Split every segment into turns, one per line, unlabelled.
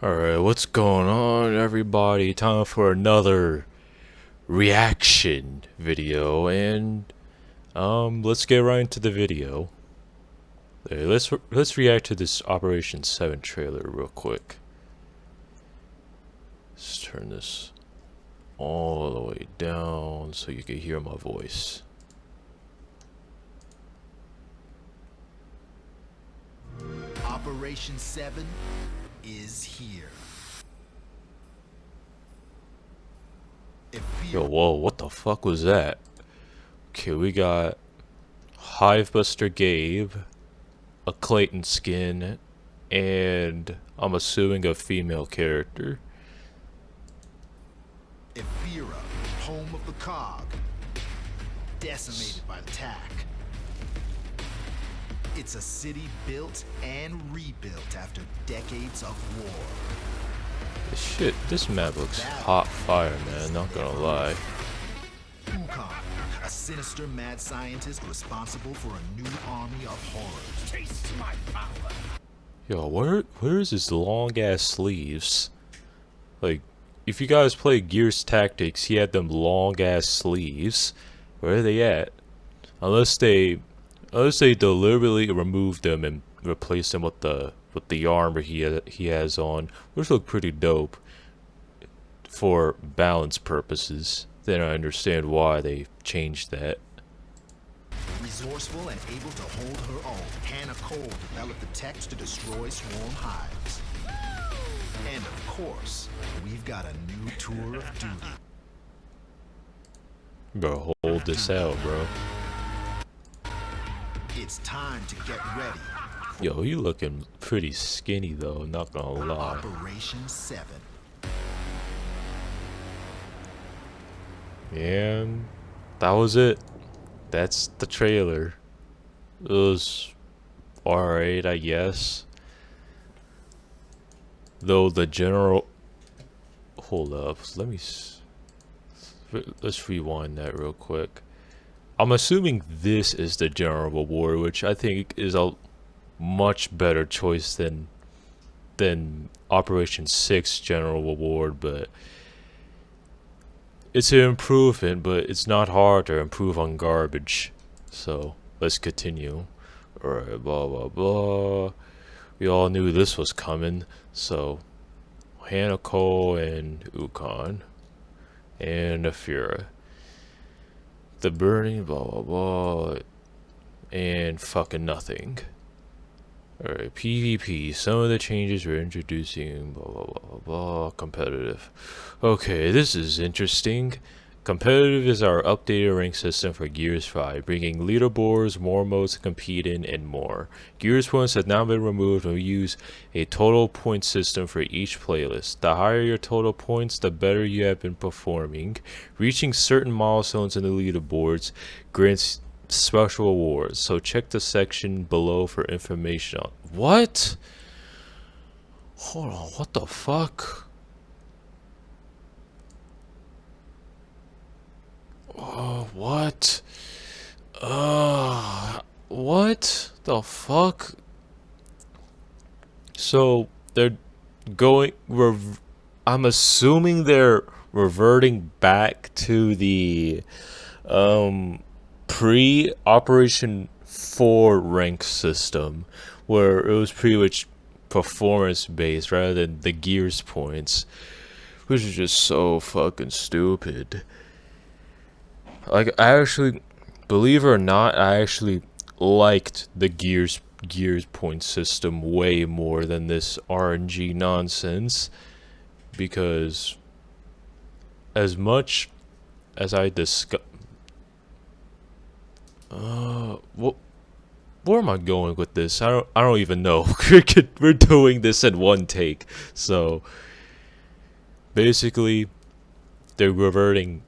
Alright, what's going on, everybody? Time for another reaction video, and let's get right into the video. Hey, let's react to this Operation 7 trailer real quick. Let's turn this all the way down so you can hear my voice.
Operation 7 is here.
Yo, whoa, what the fuck was that? Okay, we got Hivebuster Gabe, a Clayton skin, and I'm assuming a female character.
Ephira, home of the cog, decimated by the Tac. It's a city built and rebuilt after decades of war.
This map looks hot fire, man, not gonna lie.
Ukon, a sinister mad scientist responsible for a new army of horrors. Taste my power.
Yo, where is his long ass sleeves? Like, if you guys play Gears Tactics, he had them long ass sleeves. Where are they at? Unless they deliberately removed them and replaced them with the armor he has on, which look pretty dope for balance purposes. Then I understand why they changed that.
Resourceful and able to hold her own, Hannah Cole developed the tech to destroy swarm hives. And of course, we've got a new tour of duty.
Bro, hold this out, bro.
It's time to get ready.
Yo, you looking pretty skinny though, not gonna lie.
Operation 7.
And that was it. That's the trailer. It was alright, I guess. Though the general... Hold up, let's rewind that real quick. I'm assuming this is the general reward, which I think is a much better choice than Operation 6 general reward, but it's an improvement, but it's not hard to improve on garbage. So let's continue. Alright, blah blah blah. We all knew this was coming. So Hannah Cole and Ukon and Ephira. The burning, blah blah blah, and fucking nothing. Alright, PvP. Some of the changes we're introducing, blah blah blah blah. Competitive. Okay, this is interesting. Competitive is our updated rank system for Gears 5, bringing leaderboards, more modes to compete in, and more. Gears points have now been removed and we use a total point system for each playlist. The higher your total points, the better you have been performing. Reaching certain milestones in the leaderboards grants special awards, so check the section below for information on... What? Hold on, what the fuck? What? What the fuck? So they're going. I'm assuming they're reverting back to the pre-Operation 4 rank system, where it was pretty much performance based rather than the Gears points, which is just so fucking stupid. Like, I actually, believe it or not, I actually liked the Gears point system way more than this RNG nonsense, because as much as I discuss, where am I going with this? I don't even know. We're doing this in one take, so basically they're reverting.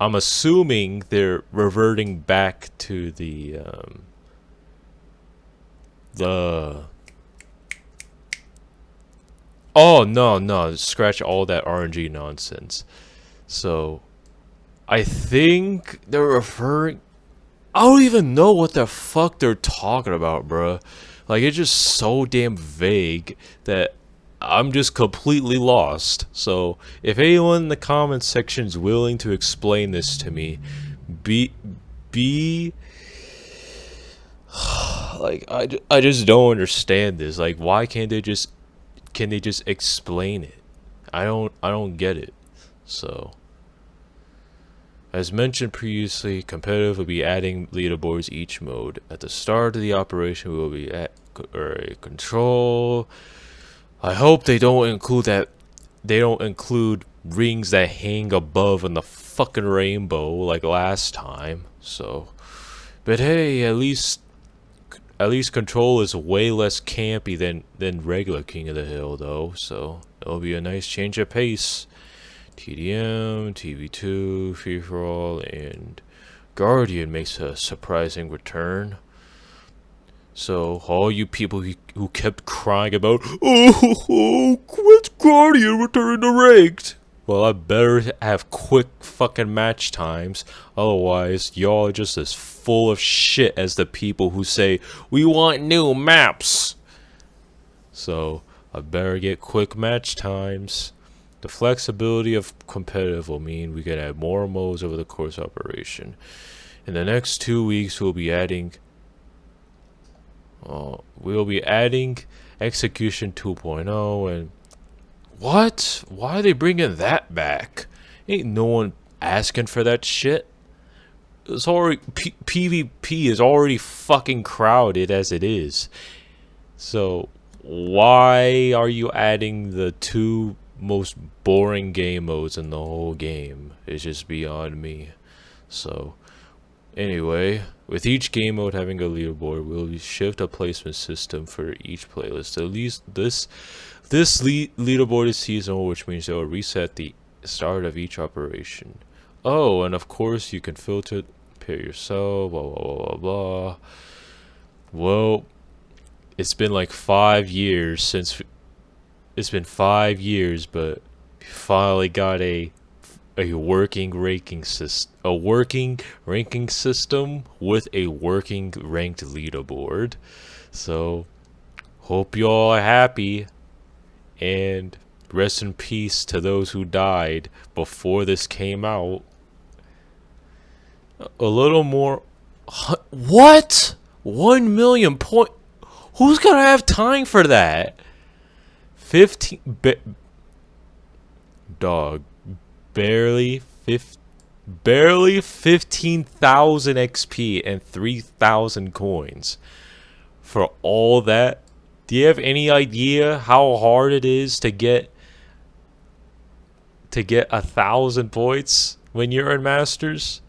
I'm assuming they're reverting back to the oh no, scratch all that RNG nonsense. So I think they're referring... I don't even know what the fuck they're talking about, bruh. Like, it's just so damn vague that I'm just completely lost. So if anyone in the comments section is willing to explain this to me, be like I just don't understand this. Like, why can't they just explain it? I don't get it. So as mentioned previously, competitive will be adding leaderboards each mode. At the start of the operation, we will be at control. I hope they don't include that. They don't include rings that hang above in the fucking rainbow like last time. So, but hey, at least control is way less campy than regular King of the Hill though. So it'll be a nice change of pace. TDM, TV2, Free For All, and Guardian makes a surprising return. So, all you people who kept crying about, quit Guardian return to ranked. Well, I better have quick fucking match times. Otherwise, y'all are just as full of shit as the people who say, we want new maps. So, I better get quick match times. The flexibility of competitive will mean we can add more modes over the course operation. In the next 2 weeks, we'll be adding Execution 2.0 and what? Why are they bringing that back? Ain't no one asking for that shit. It's already PvP is already fucking crowded as it is. So why are you adding the two most boring game modes in the whole game? It's just beyond me. So anyway, with each game mode having a leaderboard, we'll shift a placement system for each playlist. At least this leaderboard is seasonal, which means it will reset the start of each operation. Oh, and of course you can filter, pair yourself, blah blah blah blah blah. Well, it's been like 5 years since. It's been 5 years, but we finally got a working ranking system, with a working ranked leaderboard. So hope you all are happy, and rest in peace to those who died before this came out. A little more. What? 1 million point. Who's gonna have time for that? 15 dog. Barely 15,000 XP and 3,000 coins for all that. Do you have any idea how hard it is to get 1,000 points when you're in Masters?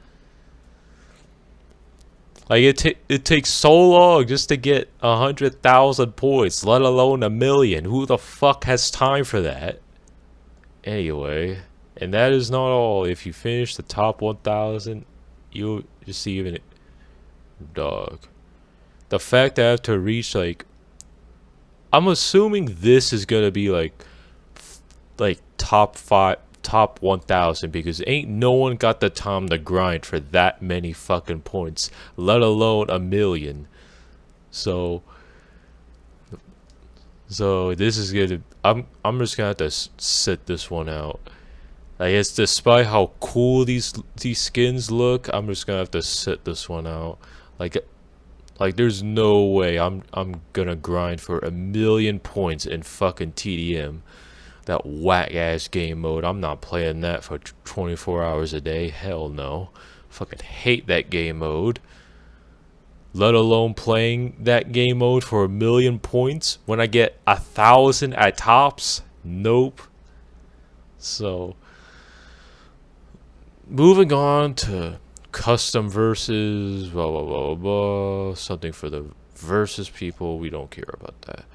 Like it takes so long just to get 100,000 points, let alone 1 million. Who the fuck has time for that? Anyway. And that is not all. If you finish the top 1,000, you'll receive an dog. The fact that I have to reach, like, I'm assuming this is gonna be like top 1,000, because ain't no one got the time to grind for that many fucking points, let alone 1 million. So this is gonna. I'm just gonna have to sit this one out. I guess despite how cool these skins look, I'm just gonna have to sit this one out. Like there's no way I'm gonna grind for 1 million points in fucking TDM. That whack ass game mode. I'm not playing that for 24 hours a day. Hell no. Fucking hate that game mode. Let alone playing that game mode for 1 million points when I get 1,000 at tops. Nope. So moving on to custom versus, blah blah blah blah, something for the versus people. We don't care about that.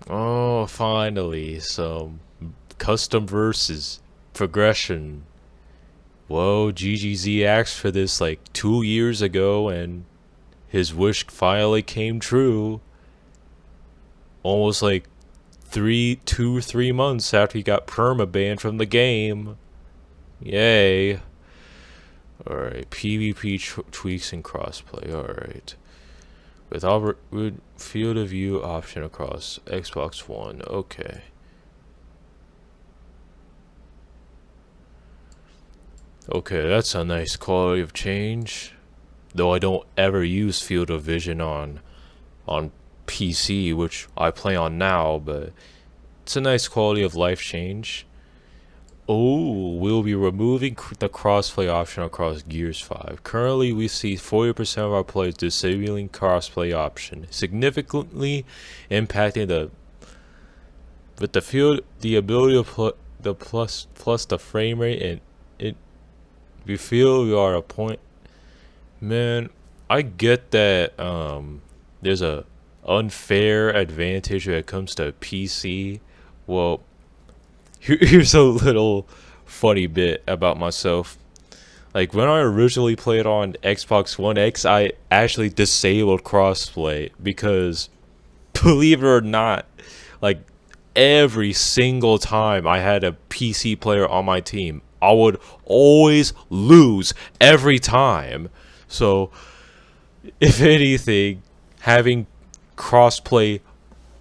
Oh, finally, some custom versus progression. Whoa, GGZ asked for this like 2 years ago, and his wish finally came true. Almost like 3 months after he got perma-banned from the game. Yay. Alright, PvP tweaks and crossplay. Alright. with field of view option across Xbox One. Okay. Okay, that's a nice quality of change. Though I don't ever use field of vision on PC, which I play on now, but it's a nice quality of life change. Oh, we'll be removing the crossplay option across Gears 5. Currently, we see 40% of our players disabling crossplay option, significantly impacting the ability to put the plus the frame rate, and it. We feel we are at a point. Man, I get that there's a unfair advantage when it comes to PC. Well, here's a little funny bit about myself. Like when I originally played on Xbox One X, I actually disabled crossplay because, believe it or not, like every single time I had a PC player on my team, I would always lose every time. So, if anything, having crossplay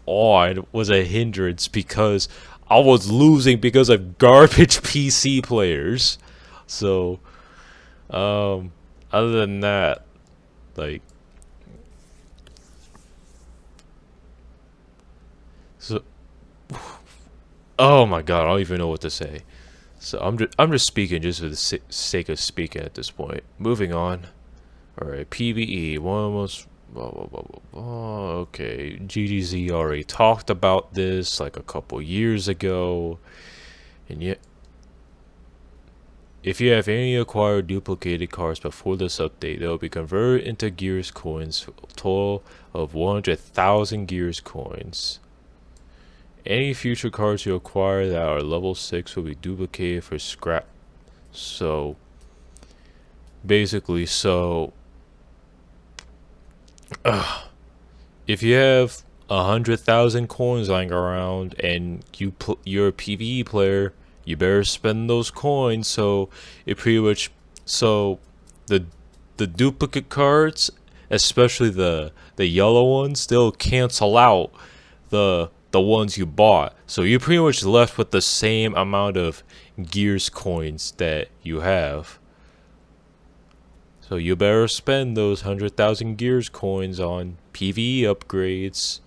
on was a hindrance because I was losing because of garbage PC players. So, other than that, like, so, oh my god, I don't even know what to say. So I'm just speaking just for the sake of speaking at this point. Moving on. All right, PvE. One most. Blah, blah, blah, blah, blah. Okay, GDZ already talked about this like a couple years ago, and yet, if you have any acquired duplicated cards before this update, they will be converted into Gears coins, a total of 100,000 Gears coins. Any future cards you acquire that are level 6 will be duplicated for scrap. So, basically, if you have 100,000 coins lying around and you're a PvE player, you better spend those coins. So it pretty much the duplicate cards, especially the yellow ones, they'll cancel out the ones you bought. So you're pretty much left with the same amount of Gears coins that you have. So you better spend those 100,000 Gears coins on PvE upgrades.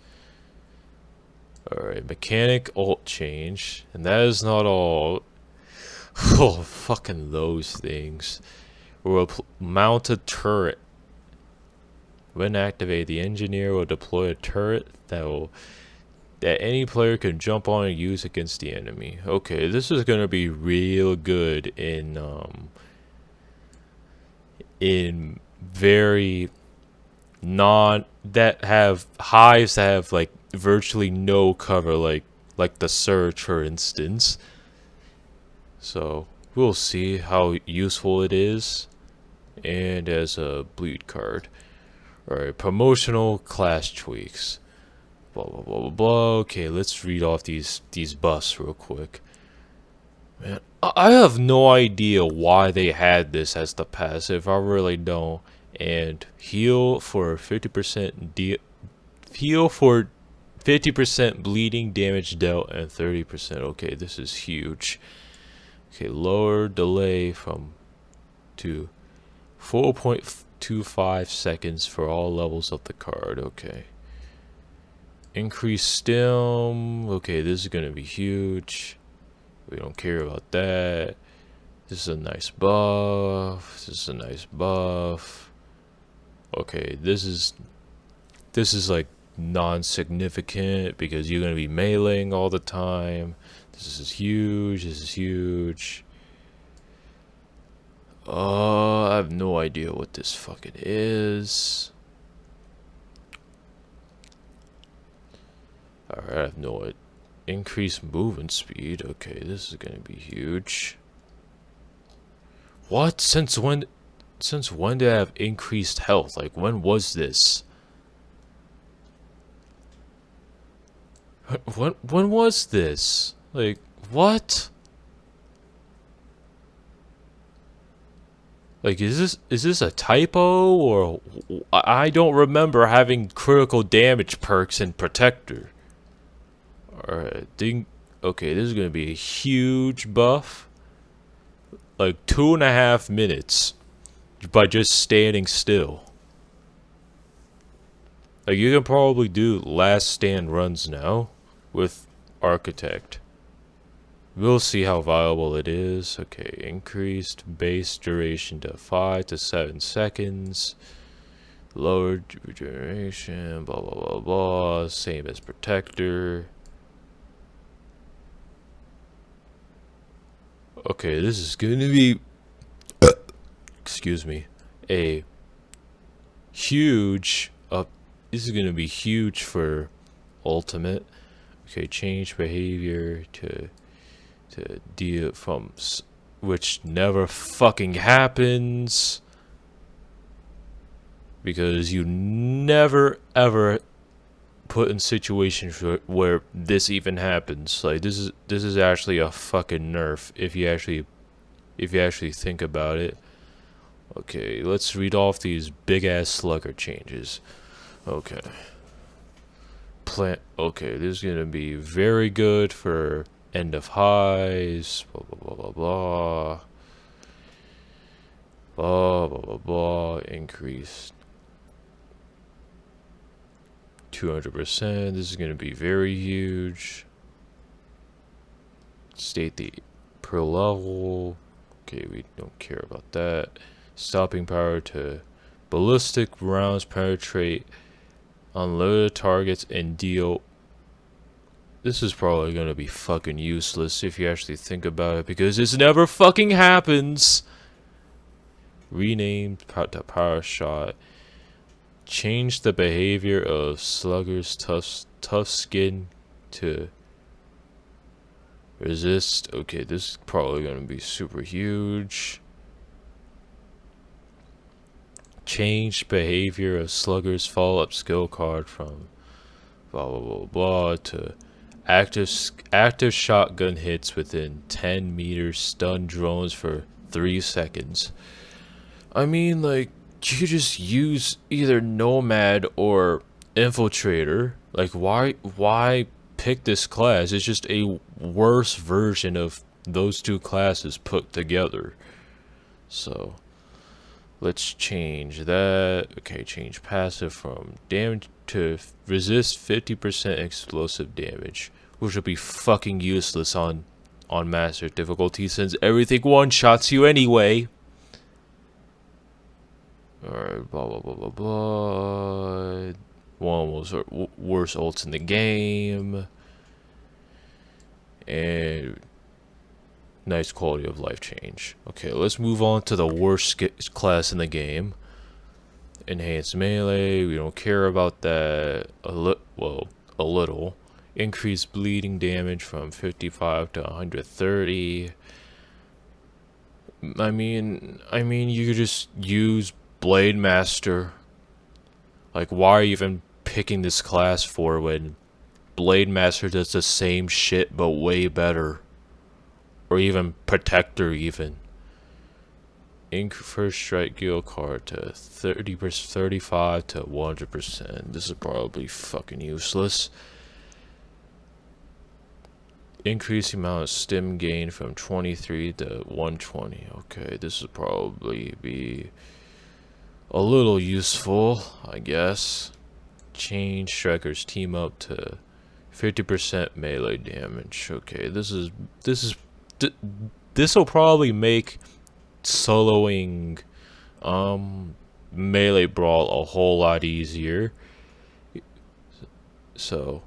Alright, mechanic alt change. And that is not all. Oh, fucking those things. We'll mount a turret. When activated, the engineer will deploy a turret that any player can jump on and use against the enemy. Okay, this is gonna be real good in very that have hives that have like virtually no cover, like the Surge, for instance. So we'll see how useful it is. And as a bleed card. Alright, promotional class tweaks. Blah blah blah blah blah. Okay, let's read off these buffs real quick. Man, I have no idea why they had this as the passive. I really don't. And heal for 50% heal for 50% bleeding damage dealt and 30%. Okay, this is huge. Okay, lower delay to 4.25 seconds for all levels of the card. Okay. Increase stim. Okay, this is gonna be huge. We don't care about that. This is a nice buff. This is a nice buff. Okay, this is like non-significant because you're gonna be meleeing all the time. This is huge. This is huge. I have no idea what this fucking is. Alright, I have no idea. Increase movement speed. Okay, this is gonna be huge. What? Since when did I have increased health? Like, when was this? When was this? Like, what? Like, is this a typo, or I don't remember having critical damage perks in Protector. Alright, okay, this is gonna be a huge buff. Like 2.5 minutes by just standing still. Like, you can probably do last stand runs now with Architect. We'll see how viable it is. Okay, increased base duration to 5 to 7 seconds. Lowered regeneration, blah blah blah blah. Same as Protector. Okay, this is gonna be excuse me, a huge up. This is gonna be huge for ultimate. Okay, change behavior to deal from which never fucking happens, because you never ever put in situations where this even happens. Like, this is actually a fucking nerf if you actually think about it. Okay, let's read off these big ass slugger changes. Okay. Okay, this is gonna be very good for end of highs. Blah blah blah blah blah. Blah blah blah blah. Increased 200%. This is gonna be very huge. State the per level. Okay, we don't care about that. Stopping power to ballistic rounds penetrate unloaded targets and deal. This is probably gonna be fucking useless if you actually think about it, because this never fucking happens. Renamed to power shot. Change the behavior of sluggers tough skin to resist. Okay, this is probably gonna be super huge. Change behavior of sluggers follow-up skill card from blah blah blah blah to active shotgun hits within 10 meters, stun drones for 3 seconds. I mean, like, you just use either Nomad or Infiltrator. Like, why pick this class? It's just a worse version of those two classes put together. So let's change that. Okay, change passive from damage to resist 50% explosive damage, which will be fucking useless on master difficulty since everything one-shots you anyway. Alright, blah blah blah blah blah. One was worst ults in the game. And nice quality of life change. Okay, let's move on to the worst class in the game. Enhanced melee, we don't care about that. A little. Increased bleeding damage from 55 to 130. I mean, you could just use Blade Master. Like, why are you even picking this class for when Blade Master does the same shit but way better? Or even Protector even. First strike guild card to 35 to 100%. This is probably fucking useless. Increase the amount of stim gain from 23 to 120. Okay, this will probably be a little useful, I guess. Change strikers team up to 50% melee damage. Okay, this will probably make soloing melee brawl a whole lot easier. So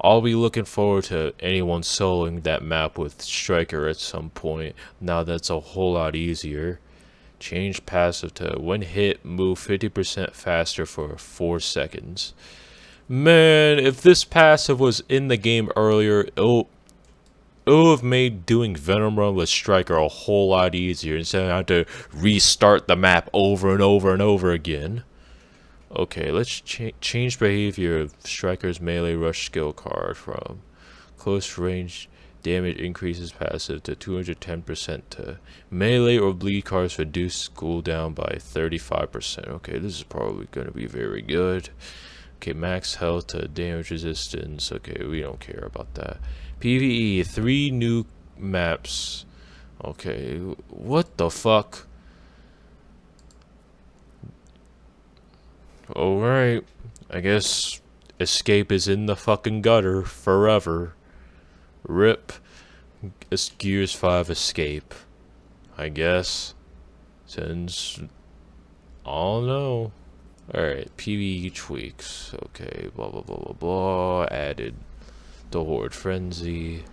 I'll be looking forward to anyone soloing that map with Striker at some point. Now that's a whole lot easier. Change passive to when hit, move 50% faster for 4 seconds. Man, if this passive was in the game earlier, it would have made doing Venom Run with Striker a whole lot easier instead of having to restart the map over and over and over again. Okay, let's change behavior of Striker's melee rush skill card from close range Damage increases passive to 210% to melee or bleed cards reduce cooldown by 35%. Okay, this is probably going to be very good. Okay, max health to damage resistance. Okay, we don't care about that. PvE, 3 new maps. Okay, what the fuck? Alright, I guess escape is in the fucking gutter forever. RIP. It's Gears 5 escape. I guess. Since I don't know. Alright, PvE tweaks. Okay, blah blah blah blah blah. Added the Horde Frenzy.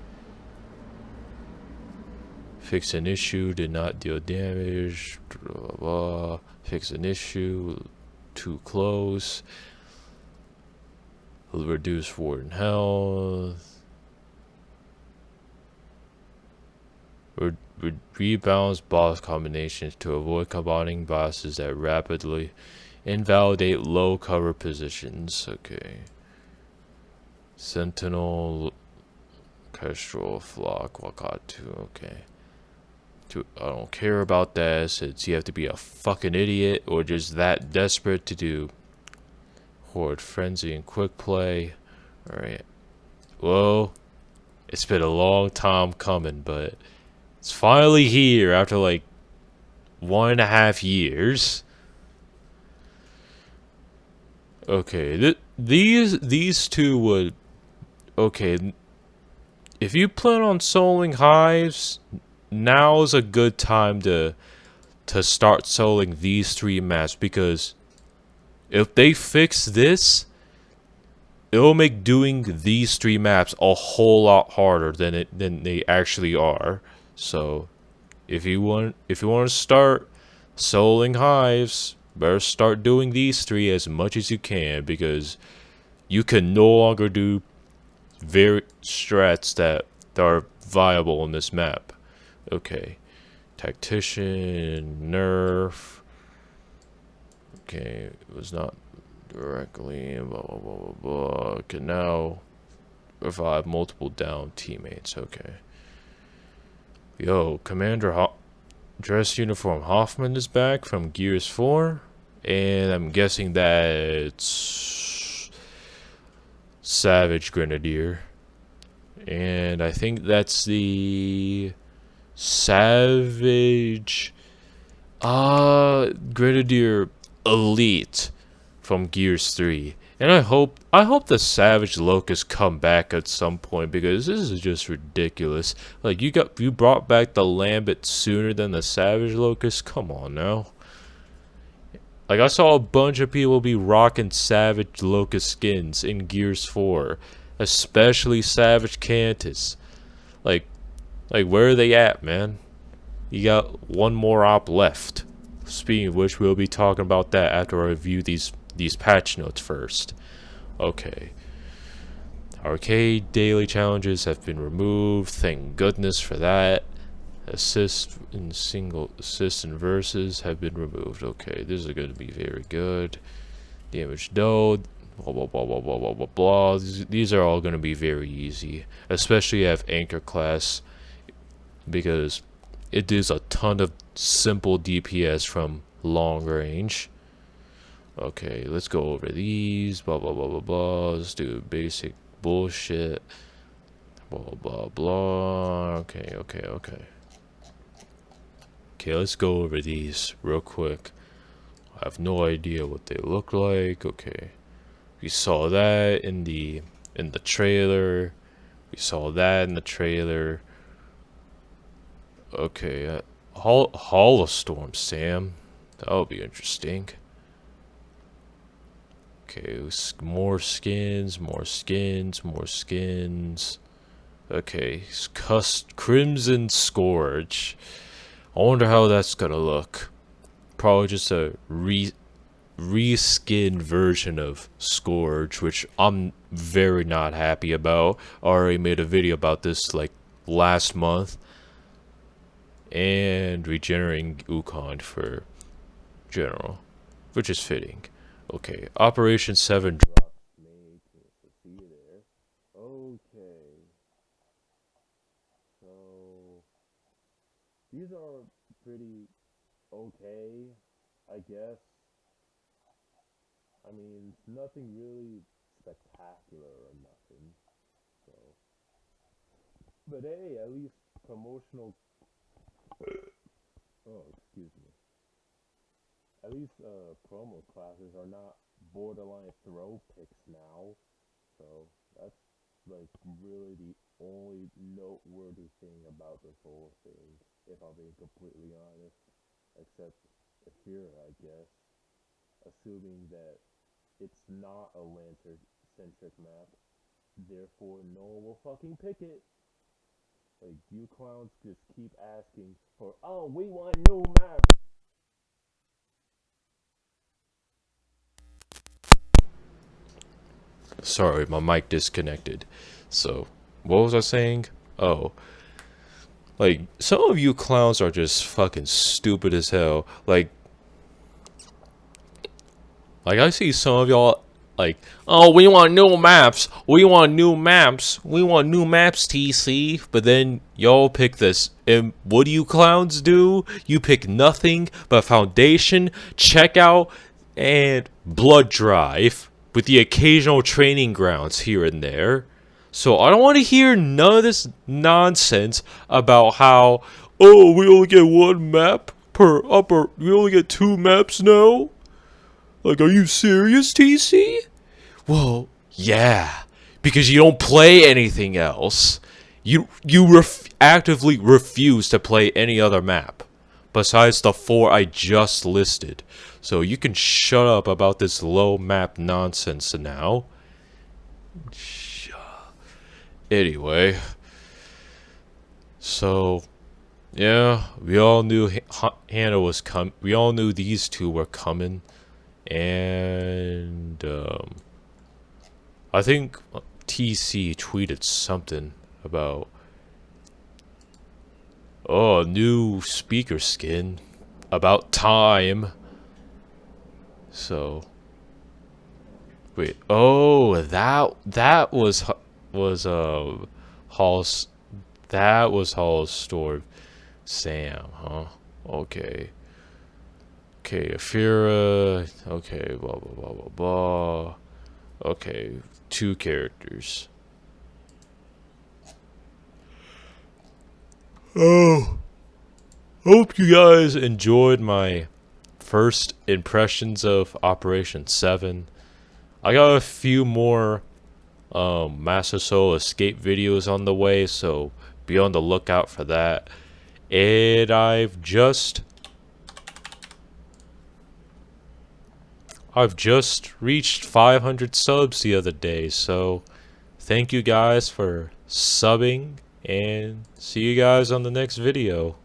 Fix an issue, did not deal damage. Blah blah blah. Fix an issue, too close. Reduce Warden health. Rebalance boss combinations to avoid combining bosses that rapidly invalidate low cover positions. Okay. Sentinel, Kestrel, Flock, Wakatu. Okay. I don't care about that since you have to be a fucking idiot or just that desperate to do Horde Frenzy and Quick Play. Alright. Whoa. It's been a long time coming, but it's finally here after like 1.5 years. Okay, these two would. Okay, if you plan on soloing hives, now's a good time to start soloing these 3 maps, because if they fix this, it'll make doing these 3 maps a whole lot harder than they actually are. So, if you want to start soloing hives, better start doing these 3 as much as you can, because you can no longer do very strats that are viable on this map. Okay, Tactician Nerf. Okay, it was not directly. Blah blah blah blah blah. Can now revive multiple down teammates. Okay. Yo, Commander Dress Uniform Hoffman is back from Gears 4, and I'm guessing that's Savage Grenadier, and I think that's the Savage Grenadier Elite from Gears 3. And I hope the Savage Locust come back at some point, because this is just ridiculous. Like, you brought back the Lambent sooner than the Savage Locust. Come on now. Like, I saw a bunch of people be rocking Savage Locust skins in Gears 4, especially Savage Cantus. Like where are they at, man? You got one more op left. Speaking of which, we'll be talking about that after I review these patch notes first. Okay. Arcade daily challenges have been removed. Thank goodness for that. Assist and verses have been removed. Okay, this is going to be very good. Damage dealt. Blah blah blah blah blah blah blah blah. These are all going to be very easy, especially if Anchor class, because it does a ton of simple DPS from long range. Okay, let's go over these. Blah blah blah blah blah. Let's do basic bullshit. Blah blah blah. Okay. Okay, let's go over these real quick. I have no idea what they look like. Okay, we saw that in the trailer. We saw that in the trailer. Okay, Holostorm, Sam. That'll be interesting. Okay, more skins. Okay, Crimson Scourge. I wonder how that's gonna look. Probably just a reskin version of Scourge, which I'm very not happy about. I already made a video about this like last month. And regenerating Ukon for general, which is fitting. Okay, Operation 7 drop. See you there. Okay.
So these are pretty okay, I guess. I mean, it's nothing really spectacular or nothing. So, but hey, at least promotional. Oh, excuse me. At least promo classes are not borderline throw picks now. So that's like really the only noteworthy thing about this whole thing, if I'm being completely honest. Except Ephira, I guess. Assuming that it's not a lantern centric map, therefore no one will fucking pick it. Like, you clowns just keep asking for, oh, we want new maps.
Sorry, my mic disconnected. So, what was I saying? Oh, like, some of you clowns are just fucking stupid as hell. Like I see some of y'all like, oh, we want new maps. We want new maps. We want new maps, TC. But then y'all pick this. And what do you clowns do? You pick nothing but Foundation, Checkout, and Blood Drive, with the occasional training grounds here and there. So I don't want to hear none of this nonsense about how, oh, we only get one map per upper. We only get two maps now. Like, are you serious, TC? Well, yeah, because you don't play anything else. You actively refuse to play any other map besides the four I just listed. So you can shut up about this low map nonsense now. Anyway, so yeah, we all knew Hannah was coming. We all knew these two were coming, and I think TC tweeted something about, oh, new speaker skin, about time. So wait, oh, that was Hall's, that was Hall's store. Sam, huh? Okay. Okay, Afira. Okay, blah blah blah blah blah. Okay, two characters. Oh, hope you guys enjoyed my first impressions of Operation 7. I got a few more Master Soul escape videos on the way, so be on the lookout for that. And I've just reached 500 subs the other day, so thank you guys for subbing, and see you guys on the next video.